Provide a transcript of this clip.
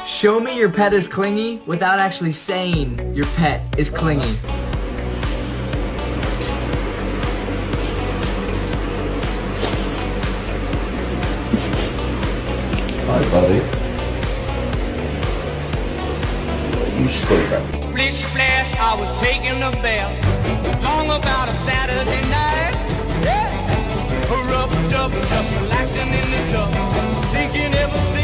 Show me your pet is clingy without actually saying your pet is clingy. Hi, buddy. You spoke that. Splish splash, I was taking a bath. Long about a Saturday night. Yeah. Rubbed up, just relaxing in the tub. Thinking everything